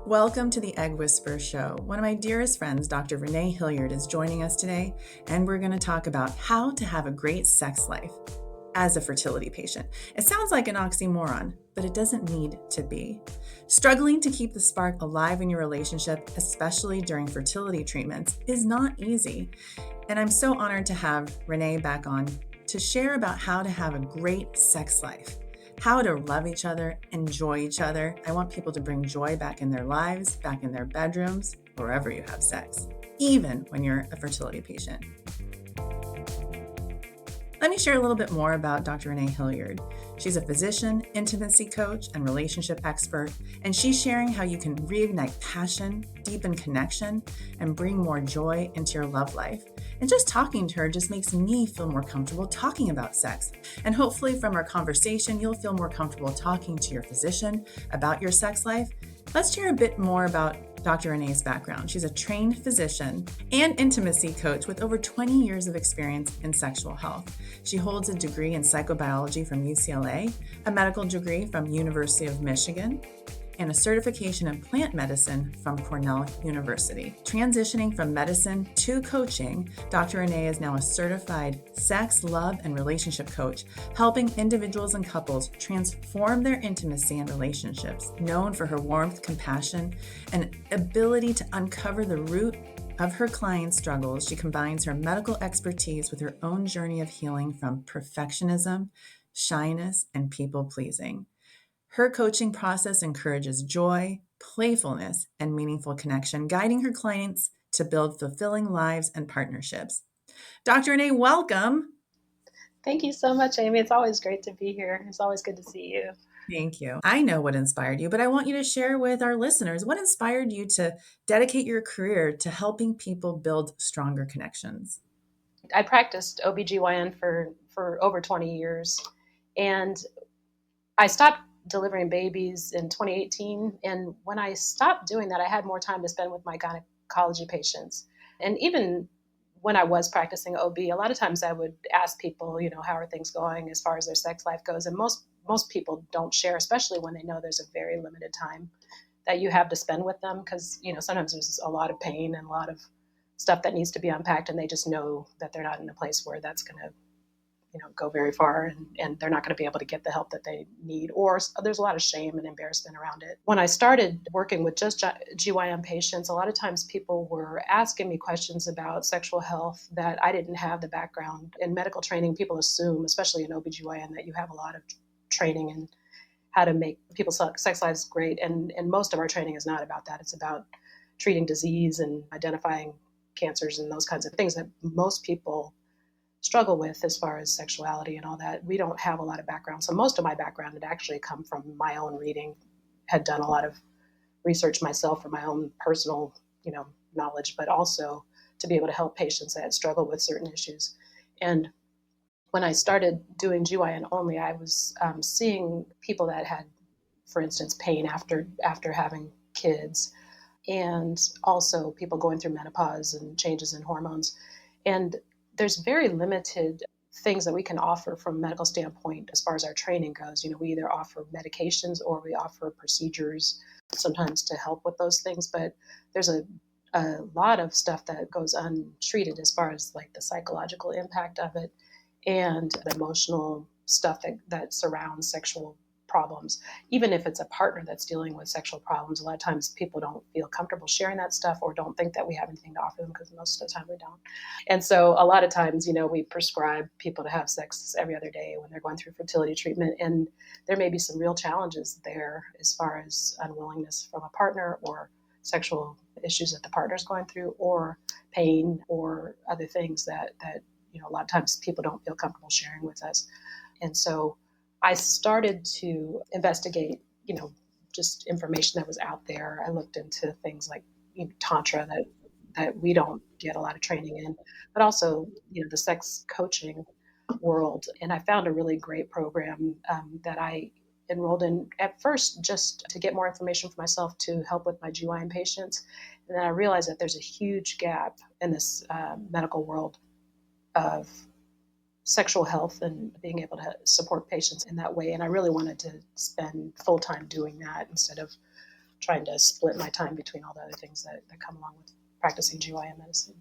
Welcome to the Egg Whisperer Show. One of my dearest friends, Dr. Renée Hilliard, is joining us today, and we're going to talk about how to have a great sex life as a fertility patient. It sounds like an oxymoron, but it doesn't need to be. Struggling to keep the spark alive in your relationship, especially during fertility treatments, is not easy. And I'm so honored to have Renée back on to share about how to have a great sex life, how to love each other, enjoy each other. I want people to bring joy back in their lives, back in their bedrooms, wherever you have sex, even when you're a fertility patient. Let me share a little bit more about Dr. Renée Hilliard. She's a physician, intimacy coach, and relationship expert, and she's sharing how you can reignite passion, deepen connection, and bring more joy into your love life. And just talking to her just makes me feel more comfortable talking about sex. And hopefully from our conversation, you'll feel more comfortable talking to your physician about your sex life. Let's hear a bit more about Dr. Renée's background. She's a trained physician and intimacy coach with over 20 years of experience in sexual health. She holds a degree in psychobiology from UCLA, a medical degree from University of Michigan, and a certification in plant medicine from Cornell University. Transitioning from medicine to coaching, Dr. Renée is now a certified sex, love, and relationship coach, helping individuals and couples transform their intimacy and relationships. Known for her warmth, compassion, and ability to uncover the root of her clients' struggles, she combines her medical expertise with her own journey of healing from perfectionism, shyness, and people-pleasing. Her coaching process encourages joy, playfulness, and meaningful connection, guiding her clients to build fulfilling lives and partnerships. Dr. Renée, welcome. Thank you so much, Amy. It's always great to be here. It's always good to see you. Thank you. I know what inspired you, but I want you to share with our listeners what inspired you to dedicate your career to helping people build stronger connections. I practiced OBGYN for over 20 years, and I stopped delivering babies in 2018. And when I stopped doing that, I had more time to spend with my gynecology patients. And even when I was practicing OB, a lot of times I would ask people, how are things going as far as their sex life goes? And most people don't share, especially when they know there's a very limited time that you have to spend with them, because sometimes there's a lot of pain and a lot of stuff that needs to be unpacked, and they just know that they're not in a place where that's going to go very far, and they're not going to be able to get the help that they need, or there's a lot of shame and embarrassment around it. When I started working with just GYN patients, a lot of times people were asking me questions about sexual health that I didn't have the background. In medical training, people assume, especially in OBGYN, that you have a lot of training in how to make people's sex lives great, and most of our training is not about that. It's about treating disease and identifying cancers and those kinds of things that most people struggle with as far as sexuality and all that. We don't have a lot of background. So most of my background had actually come from my own reading, had done a lot of research myself for my own personal, knowledge, but also to be able to help patients that struggle with certain issues. And when I started doing GYN only, I was seeing people that had, for instance, pain after having kids, and also people going through menopause and changes in hormones. And there's very limited things that we can offer from a medical standpoint as far as our training goes. We either offer medications or we offer procedures sometimes to help with those things, but there's a lot of stuff that goes untreated as far as like the psychological impact of it and the emotional stuff that surrounds sexual problems. Even if it's a partner that's dealing with sexual problems, a lot of times people don't feel comfortable sharing that stuff or don't think that we have anything to offer them, because most of the time we don't. And so a lot of times, we prescribe people to have sex every other day when they're going through fertility treatment. And there may be some real challenges there as far as unwillingness from a partner, or sexual issues that the partner's going through, or pain, or other things that a lot of times people don't feel comfortable sharing with us. And so I started to investigate, just information that was out there. I looked into things like Tantra that we don't get a lot of training in, but also, the sex coaching world. And I found a really great program that I enrolled in at first just to get more information for myself to help with my GYN patients. And then I realized that there's a huge gap in this medical world of sexual health and being able to support patients in that way. And I really wanted to spend full time doing that instead of trying to split my time between all the other things that come along with practicing GYN medicine.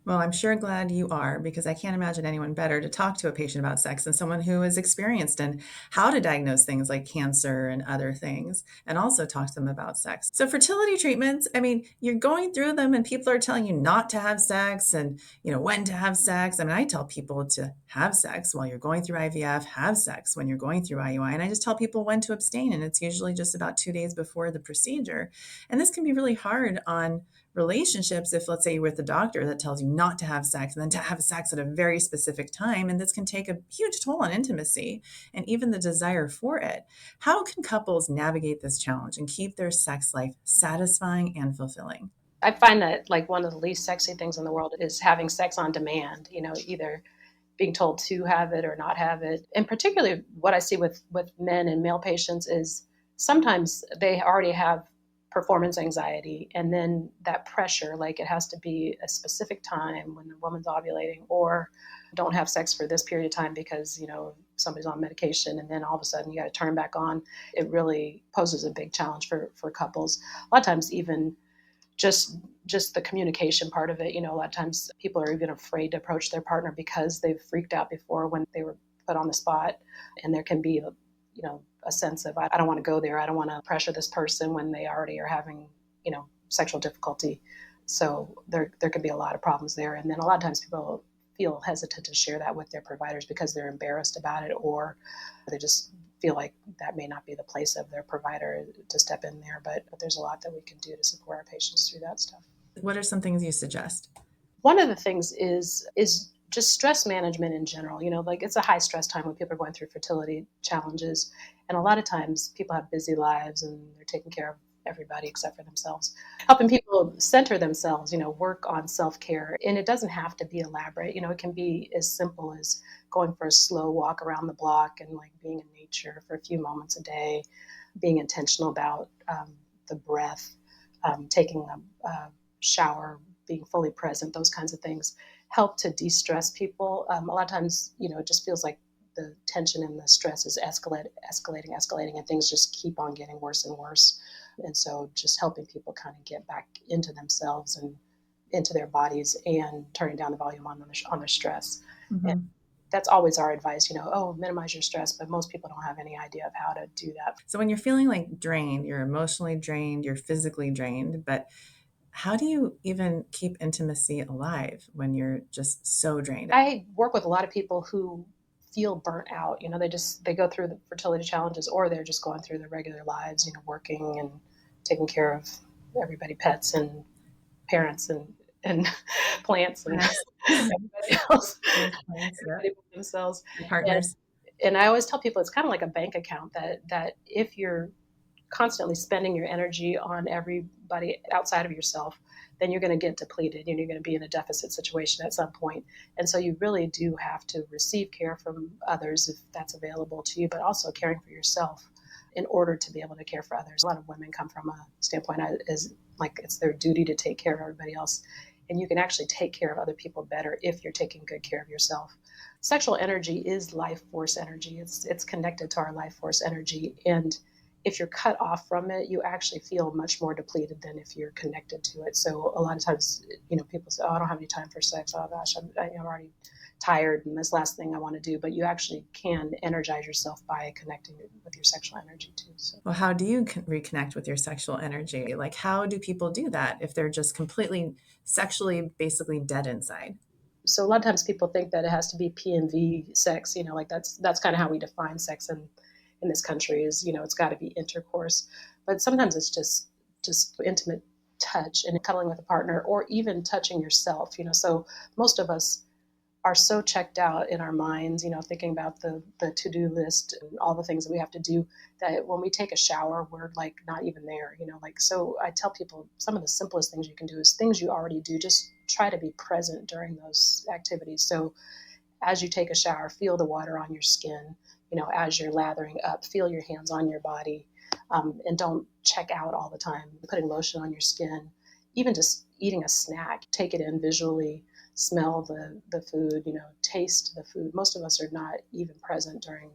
Well, I'm sure glad you are, because I can't imagine anyone better to talk to a patient about sex than someone who is experienced in how to diagnose things like cancer and other things, and also talk to them about sex. So fertility treatments, I mean, you're going through them and people are telling you not to have sex and, when to have sex. I mean, I tell people to have sex while you're going through IVF, have sex when you're going through IUI, and I just tell people when to abstain, and it's usually just about 2 days before the procedure. And this can be really hard on relationships if, let's say, you're with a doctor that tells you not to have sex and then to have sex at a very specific time, and this can take a huge toll on intimacy and even the desire for it. How can couples navigate this challenge and keep their sex life satisfying and fulfilling? I find that like one of the least sexy things in the world is having sex on demand, either being told to have it or not have it. And particularly what I see with men and male patients is sometimes they already have performance anxiety, and then that pressure, like it has to be a specific time when the woman's ovulating, or don't have sex for this period of time because somebody's on medication, and then all of a sudden you got to turn back on. It really poses a big challenge for couples. A lot of times even just the communication part of it. A lot of times people are even afraid to approach their partner because they've freaked out before when they were put on the spot. And there can be, a sense of, I don't want to go there. I don't want to pressure this person when they already are having, sexual difficulty. So there could be a lot of problems there. And then a lot of times people feel hesitant to share that with their providers because they're embarrassed about it, or they just feel like that may not be the place of their provider to step in there. But there's a lot that we can do to support our patients through that stuff. What are some things you suggest? One of the things is just stress management in general. Like it's a high stress time when people are going through fertility challenges. And a lot of times people have busy lives and they're taking care of everybody except for themselves. Helping people center themselves, work on self-care. And it doesn't have to be elaborate. It can be as simple as going for a slow walk around the block and like being in nature for a few moments a day, being intentional about the breath, taking a shower, being fully present, those kinds of things help to de-stress people. A lot of times, it just feels like the tension and the stress is escalating, and things just keep on getting worse and worse. And so just helping people kind of get back into themselves and into their bodies and turning down the volume on their stress. And Mm-hmm. that's always our advice, minimize your stress, but most people don't have any idea of how to do that. So when you're feeling like drained, you're emotionally drained, you're physically drained, but how do you even keep intimacy alive when you're just so drained? I work with a lot of people who feel burnt out. They go through the fertility challenges, or they're just going through their regular lives, working and taking care of everybody, pets and parents and plants and Yes. everybody else, Yes, yeah. everybody but themselves. Your And partners. and I always tell people it's kind of like a bank account that if you're constantly spending your energy on everybody outside of yourself, then you're going to get depleted and you're going to be in a deficit situation at some point. And so you really do have to receive care from others if that's available to you, but also caring for yourself in order to be able to care for others. A lot of women come from a standpoint as like it's their duty to take care of everybody else. And you can actually take care of other people better if you're taking good care of yourself. Sexual energy is life force energy. It's connected to our life force energy. And if you're cut off from it, you actually feel much more depleted than if you're connected to it. So a lot of times, people say, "Oh, I don't have any time for sex. Oh gosh, I'm already tired, and this last thing I want to do." But you actually can energize yourself by connecting with your sexual energy too. So. Well, how do you reconnect with your sexual energy? Like, how do people do that if they're just completely sexually, basically dead inside? So a lot of times people think that it has to be P and V sex. Like that's kind of how we define sex in this country is it's got to be intercourse, but sometimes it's just intimate touch and cuddling with a partner, or even touching yourself. So most of us are so checked out in our minds, thinking about the to-do list and all the things that we have to do, that when we take a shower, we're like not even there, like, so I tell people some of the simplest things you can do is things you already do. Just try to be present during those activities. So as you take a shower, feel the water on your skin, as you're lathering up, feel your hands on your body, and don't check out all the time, putting lotion on your skin, even just eating a snack, take it in visually, smell the food, taste the food. Most of us are not even present during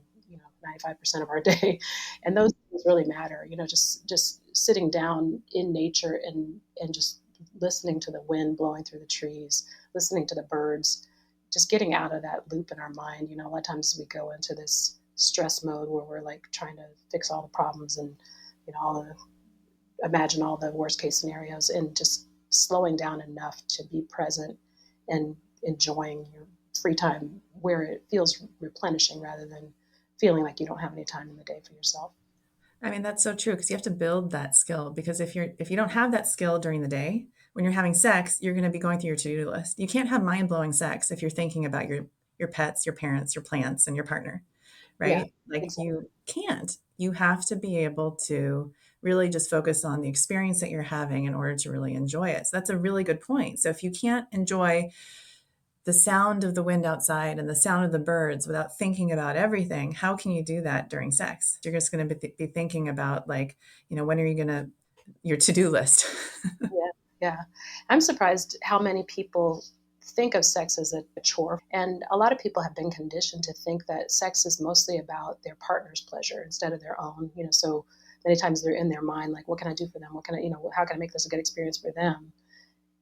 95% of our day, and those things really matter. Just sitting down in nature and just listening to the wind blowing through the trees, listening to the birds, just getting out of that loop in our mind. A lot of times we go into this stress mode where we're like trying to fix all the problems and all the imagine all the worst case scenarios, and just slowing down enough to be present and enjoying your free time where it feels replenishing rather than feeling like you don't have any time in the day for yourself. I mean, that's so true because you have to build that skill because if you don't have that skill during the day, when you're having sex, you're going to be going through your to-do list. You can't have mind-blowing sex if you're thinking about your pets, your parents, your plants, and your partner, Yeah, right? Like exactly. you can't. You have to be able to really just focus on the experience that you're having in order to really enjoy it. So that's a really good point. So if you can't enjoy the sound of the wind outside and the sound of the birds without thinking about everything, how can you do that during sex? You're just going to be thinking about, like, when are you going to, your to-do list. Yeah, yeah. I'm surprised how many people think of sex as a chore. And a lot of people have been conditioned to think that sex is mostly about their partner's pleasure instead of their own. So many times they're in their mind, like, what can I do for them? What can I, how can I make this a good experience for them?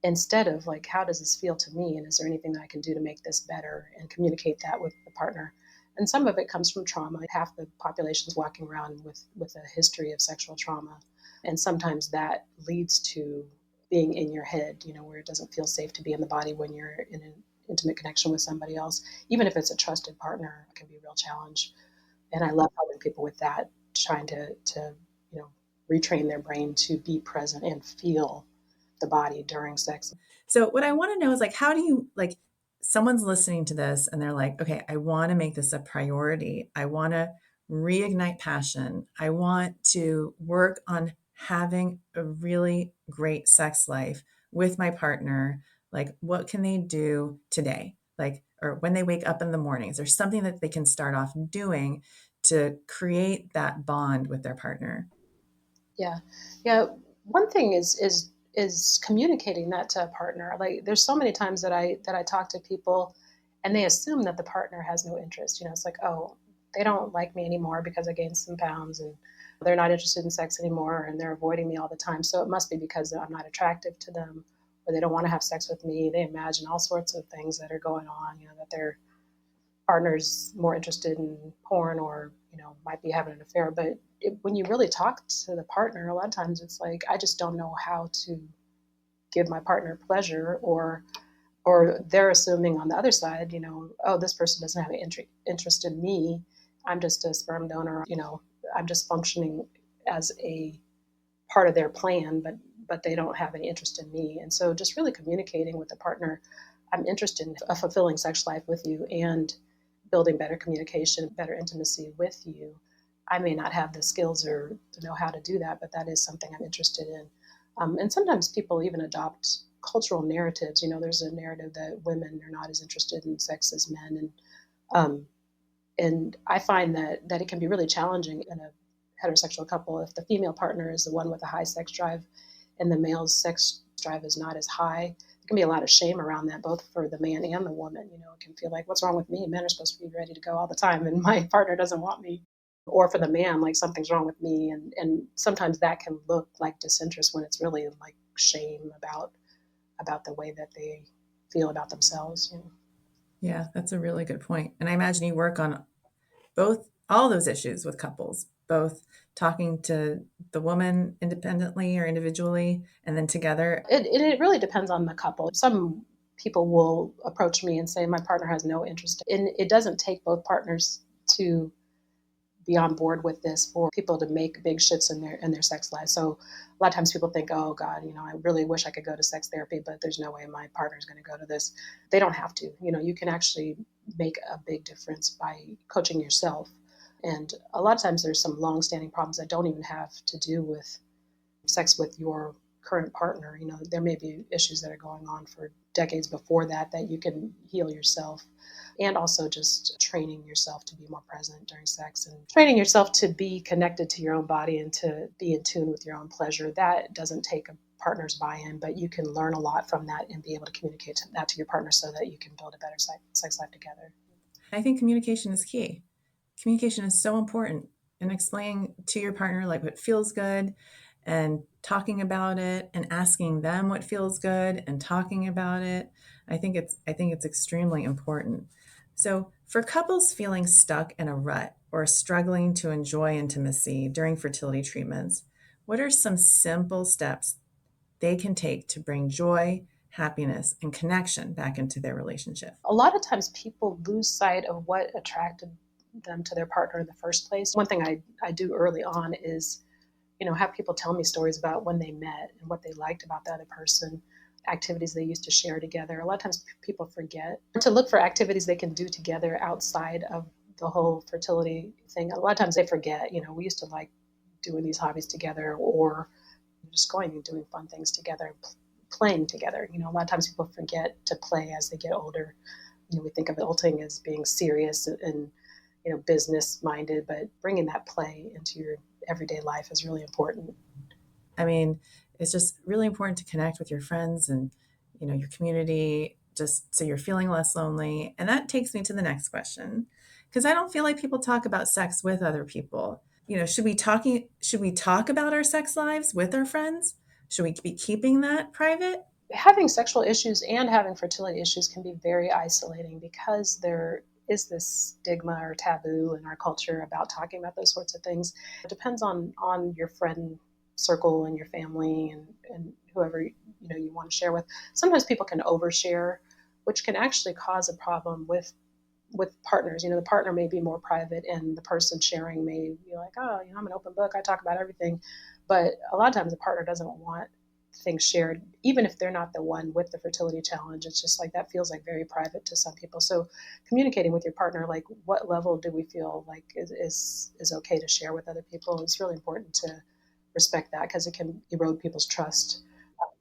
Instead of like, how does this feel to me? And is there anything that I can do to make this better and communicate that with the partner? And some of it comes from trauma. Half the population is walking around with a history of sexual trauma. And sometimes that leads to being in your head, where it doesn't feel safe to be in the body when you're in an intimate connection with somebody else. Even if it's a trusted partner, it can be a real challenge. And I love helping people with that, trying to you know, retrain their brain to be present and feel the body during sex. So what I want to know is, like, how do you, like, someone's listening to this and they're like, okay, I want to make this a priority. I want to reignite passion. I want to work on having a really great sex life with my partner. Like, what can they do today? Like, or when they wake up in the morning, is there something that they can start off doing to create that bond with their partner? Yeah, yeah. One thing is communicating that to a partner. Like, there's so many times that I talk to people, and they assume that the partner has no interest. It's like, oh, they don't like me anymore because I gained some pounds, and they're not interested in sex anymore, and they're avoiding me all the time. So it must be because I'm not attractive to them, or they don't want to have sex with me. They imagine all sorts of things that are going on. That they're partner's more interested in porn, or might be having an affair. But when you really talk to the partner, a lot of times it's like, I just don't know how to give my partner pleasure, or they're assuming on the other side, oh, this person doesn't have an interest in me, I'm just a sperm donor, I'm just functioning as a part of their plan, but they don't have any interest in me. And so just really communicating with the partner, I'm interested in a fulfilling sex life with you, and building better communication, better intimacy with you. I may not have the skills or to know how to do that, but that is something I'm interested in. And sometimes people even adopt cultural narratives. There's a narrative that women are not as interested in sex as men, um, and I find that it can be really challenging in a heterosexual couple if the female partner is the one with a high sex drive and the male's sex drive is not as high. There can be a lot of shame around that, both for the man and the woman. It can feel like, what's wrong with me? Men are supposed to be ready to go all the time, and my partner doesn't want me. Or for the man, like, something's wrong with me. And sometimes that can look like disinterest when it's really like shame about the way that they feel about themselves. Yeah, that's a really good point. And I imagine you work on all those issues with couples, both talking to the woman independently or individually, and then together. It really depends on the couple. Some people will approach me and say, my partner has no interest. And it doesn't take both partners to be on board with this for people to make big shifts in their sex lives. So a lot of times people think, oh God, I really wish I could go to sex therapy, but there's no way my partner's going to go to this. They don't have to. You can actually make a big difference by coaching yourself. And a lot of times there's some long-standing problems that don't even have to do with sex with your current partner. There may be issues that are going on for decades before that you can heal yourself. And also just training yourself to be more present during sex, and training yourself to be connected to your own body and to be in tune with your own pleasure. That doesn't take a partner's buy-in, but you can learn a lot from that and be able to communicate that to your partner so that you can build a better sex life together. I think communication is key. Communication is so important in explaining to your partner, like, what feels good, and talking about it and asking them what feels good and talking about it. I think it's extremely important. So, for couples feeling stuck in a rut or struggling to enjoy intimacy during fertility treatments, what are some simple steps they can take to bring joy, happiness, and connection back into their relationship? A lot of times people lose sight of what attracted them to their partner in the first place. One thing I do early on is, have people tell me stories about when they met and what they liked about the other person, activities they used to share together. A lot of times people forget to look for activities they can do together outside of the whole fertility thing. A lot of times they forget, we used to like doing these hobbies together, or just going and doing fun things together, playing together. A lot of times people forget to play as they get older. We think of adulting as being serious and business minded, but bringing that play into your everyday life is really important. I mean, it's just really important to connect with your friends and, your community, just so you're feeling less lonely. And that takes me to the next question, because I don't feel like people talk about sex with other people. Should we talk about our sex lives with our friends? Should we be keeping that private? Having sexual issues and having fertility issues can be very isolating because there is this stigma or taboo in our culture about talking about those sorts of things. It depends on your friend circle and your family and whoever you want to share with. Sometimes people can overshare, which can actually cause a problem with partners. The partner may be more private and the person sharing may be like, oh, I'm an open book, I talk about everything. But a lot of times the partner doesn't want things shared, even if they're not the one with the fertility challenge. It's just like that feels like very private to some people. So communicating with your partner, like what level do we feel like is okay to share with other people, it's really important to respect that, because it can erode people's trust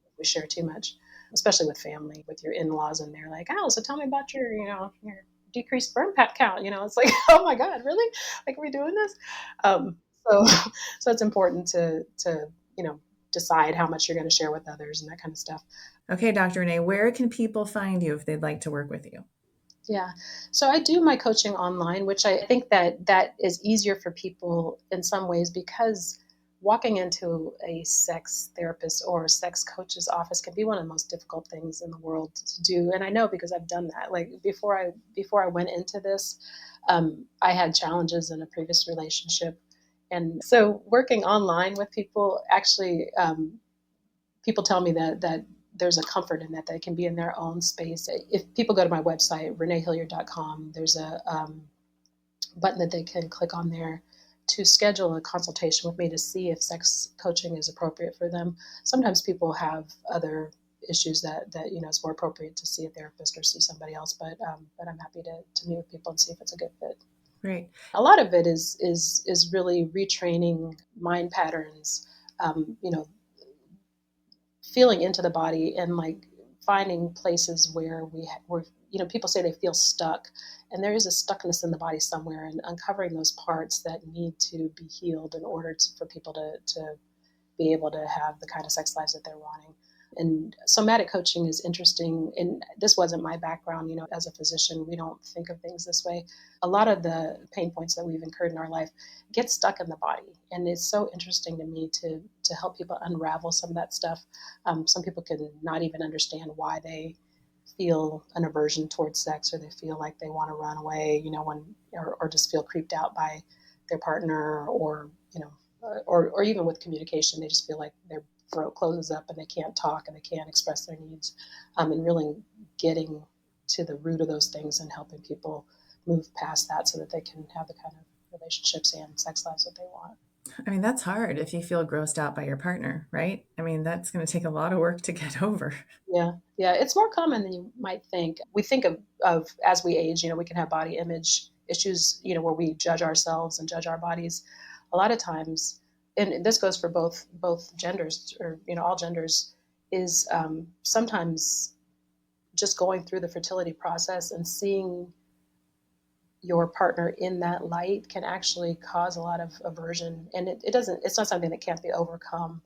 if we share too much, especially with family, with your in-laws, and they're like, oh, so tell me about your decreased sperm count. It's like, oh my God, really? Like, are we doing this? Um, so, so it's important to decide how much you're going to share with others and that kind of stuff. Okay, Dr. Renee, where can people find you if they'd like to work with you? Yeah. So I do my coaching online, which I think that is easier for people in some ways, because walking into a sex therapist or sex coach's office can be one of the most difficult things in the world to do. And I know because I've done that. Like before I went into this, I had challenges in a previous relationship. And so working online with people actually, people tell me that there's a comfort in that they can be in their own space. If people go to my website, reneehilliard.com, there's a button that they can click on there to schedule a consultation with me to see if sex coaching is appropriate for them. Sometimes people have other issues that it's more appropriate to see a therapist or see somebody else, but I'm happy to meet with people and see if it's a good fit. Great. A lot of it is really retraining mind patterns, um, you know, feeling into the body and like finding places where where people say they feel stuck, and there is a stuckness in the body somewhere, and uncovering those parts that need to be healed in order for people to be able to have the kind of sex lives that they're wanting. And somatic coaching is interesting. And this wasn't my background, as a physician, we don't think of things this way. A lot of the pain points that we've incurred in our life get stuck in the body. And it's so interesting to me to help people unravel some of that stuff. Some people can not even understand why they feel an aversion towards sex, or they feel like they want to run away, or just feel creeped out by their partner, or even with communication, they just feel like their throat closes up and they can't talk and they can't express their needs. And really getting to the root of those things and helping people move past that so that they can have the kind of relationships and sex lives that they want. I mean, that's hard if you feel grossed out by your partner, right? I mean, that's going to take a lot of work to get over. Yeah, yeah, it's more common than you might think. We think of as we age, we can have body image issues, where we judge ourselves and judge our bodies. A lot of times, and this goes for both genders, or all genders, is sometimes just going through the fertility process and seeing your partner in that light can actually cause a lot of aversion, and it's not something that can't be overcome,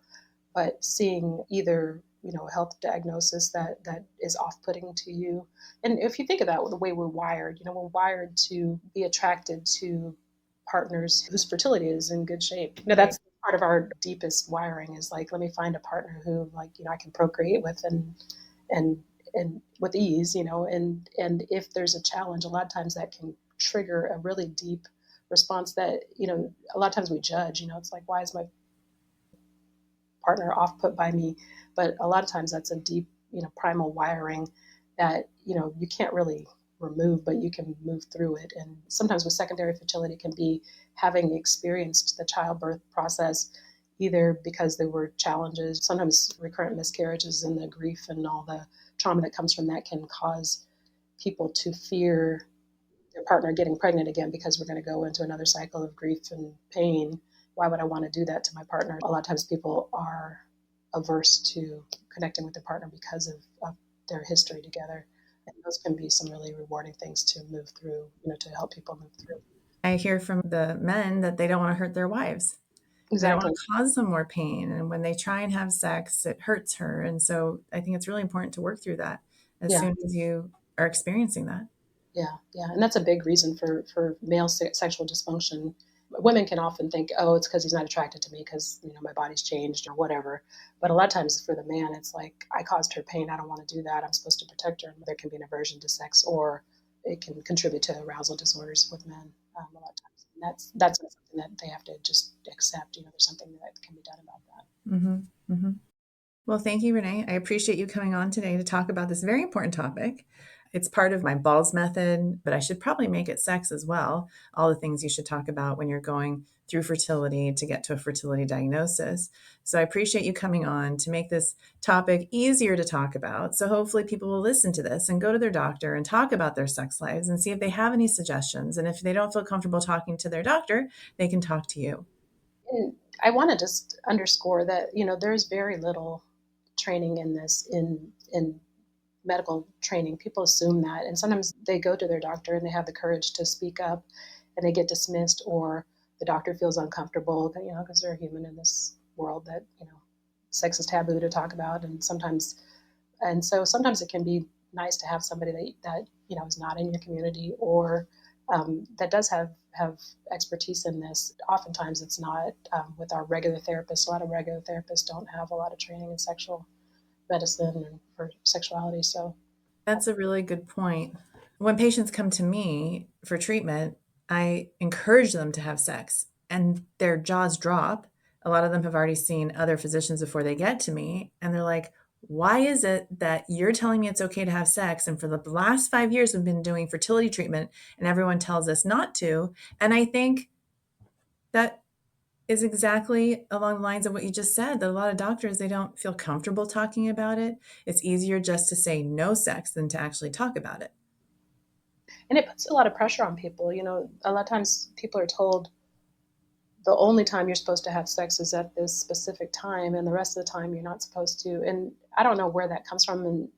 but seeing either a health diagnosis that is off-putting to you. And if you think about the way we're wired, we're wired to be attracted to partners whose fertility is in good shape. That's part of our deepest wiring is like, let me find a partner who, like, I can procreate with, and and with ease, and if there's a challenge, a lot of times that can trigger a really deep response that, a lot of times we judge, it's like, why is my partner off put by me? But a lot of times that's a deep, primal wiring that, you can't really remove, but you can move through it. And sometimes with secondary fertility can be having experienced the childbirth process, either because there were challenges, sometimes recurrent miscarriages, and the grief and all the trauma that comes from that can cause people to fear their partner getting pregnant again, because we're going to go into another cycle of grief and pain. Why would I want to do that to my partner? A lot of times people are averse to connecting with their partner because of their history together. And those can be some really rewarding things to move through, to help people move through. I hear from the men that they don't want to hurt their wives. They don't want Exactly. to cause them more pain. And when they try and have sex, it hurts her. And so I think it's really important to work through that as Yeah. soon as you are experiencing that. Yeah. Yeah. And that's a big reason for male sexual dysfunction. Women can often think, oh, it's because he's not attracted to me because, my body's changed or whatever. But a lot of times for the man, it's like, I caused her pain. I don't want to do that. I'm supposed to protect her. And there can be an aversion to sex, or it can contribute to arousal disorders with men, a lot of times. And that's something that they have to just accept. There's something that can be done about that. Mm-hmm. Mm-hmm. Well, thank you, Renee. I appreciate you coming on today to talk about this very important topic. It's part of my balls method, but I should probably make it sex as well. All the things you should talk about when you're going through fertility to get to a fertility diagnosis. So I appreciate you coming on to make this topic easier to talk about. So hopefully people will listen to this and go to their doctor and talk about their sex lives and see if they have any suggestions. And if they don't feel comfortable talking to their doctor, they can talk to you. And I want to just underscore that, there's very little training in this, in medical training. People assume that, and sometimes they go to their doctor and they have the courage to speak up, and they get dismissed, or the doctor feels uncomfortable, because they're human in this world that, sex is taboo to talk about, and so sometimes it can be nice to have somebody that is not in your community, or that does have expertise in this. Oftentimes it's not with our regular therapists. A lot of regular therapists don't have a lot of training in sexual medicine and for sexuality. So That's a really good point. When patients come to me for treatment, I encourage them to have sex and their jaws drop. A lot of them have already seen other physicians before they get to me, and they're like, why is it that you're telling me it's okay to have sex? And for the last 5 years, we've been doing fertility treatment and everyone tells us not to. And I think that is exactly along the lines of what you just said, that a lot of doctors, they don't feel comfortable talking about it. It's easier just to say no sex than to actually talk about it. and it puts a lot of pressure on people. A lot of times people are told the only time you're supposed to have sex is at this specific time, and the rest of the time you're not supposed to. And I don't know where that comes from. And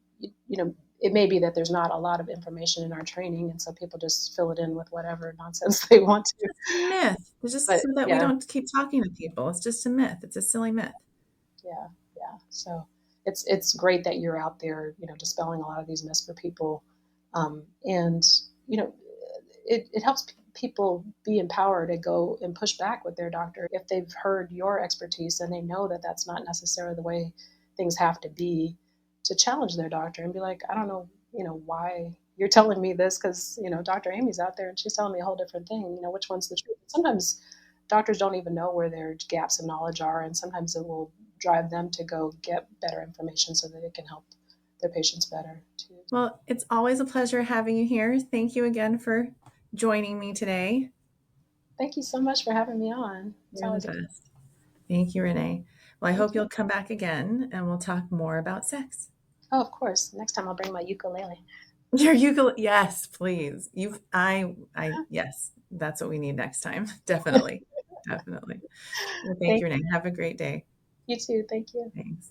it may be that there's not a lot of information in our training, and so people just fill it in with whatever nonsense they want to. It's a myth. It's just But so that we yeah, don't keep talking to people. It's just a myth. It's a silly myth. yeah, yeah. So it's great that you're out there, dispelling a lot of these myths for people, and you know, it helps people be empowered to go and push back with their doctor if they've heard your expertise and they know that that's not necessarily the way things have to be, to challenge their doctor and be like, I don't know, why you're telling me this, because Dr. Amy's out there and she's telling me a whole different thing. Which one's the truth? Sometimes doctors don't even know where their gaps in knowledge are, and sometimes it will drive them to go get better information so that they can help their patients better too. Well, it's always a pleasure having you here. Thank you again for joining me today. Thank you so much for having me on. It's You're the always a best. Thank you, Renee. Well, I thank hope you. you'll come back again and we'll talk more about sex. Oh, of course. Next time I'll bring my ukulele. Your ukulele, yes, please. Yes, that's what we need next time. Definitely, definitely. Well, thank Thank you, Renee. Have a great day. you too. Thank you. Thanks.